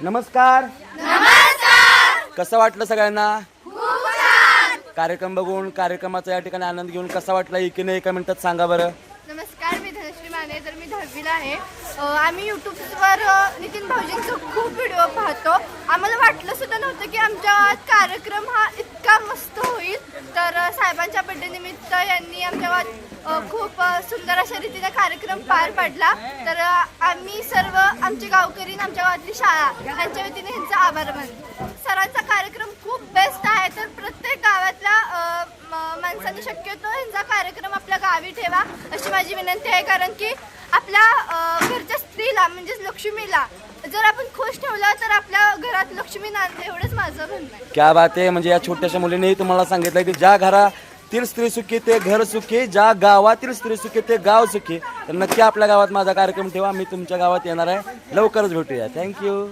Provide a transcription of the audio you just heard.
नमस्कार. कसं वाटलं सगळ्यांना? कार्यक्रम बघून, कार्यक्रमाचा या ठिकाणी आनंद घेऊन कसा वाटला एकीने एका मिनिटात सांगा बरं. नमस्कार, मी धनश्री माने. तर मी 10वीला आहे. आम्ही यूट्यूबवर नितीन भाऊजींचं खूप व्हिडिओ पाहतो. आम्हाला वाटलं सुद्धा नव्हतं की आमच्या गावात कार्यक्रम हा इतका मस्त होईल. तर साहेबांच्या बड्डे निमित्त यांनी आमच्या गावात खूप सुंदर अशा रीतीने कार्यक्रम पार पडला. तर आम्ही सर्व आमचे गावकरी आणि आमच्या गावातली शाळा यांच्या वतीने यांचा आभार मानतो. सरांचा कार्यक्रम खूप बेस्ट आहे. तर प्रत्येक गावातल्या माणसांनी शक्यतो यांचा कार्यक्रम आपल्या गावी ठेवा अशी माझी विनंती आहे. कारण की आपल्या घरच्या स्त्रीला म्हणजेच लक्ष्मीला जर आपण खुश ठेवलं तर आपल्या घरात लक्ष्मी नांदते, एवढंच माझं म्हणणं आहे. क्या बात आहे. म्हणजे या छोट्याशा मुलीने तुम्हाला सांगितलं की ज्या घरातील स्त्री सुखी ते घर सुखी, ज्या गावातील स्त्री सुखी ते गाव सुखी. तर नक्की आपल्या गावात माझा कार्यक्रम ठेवा. मी तुमच्या गावात येणार आहे. लवकरच भेटूया. थँक्यू.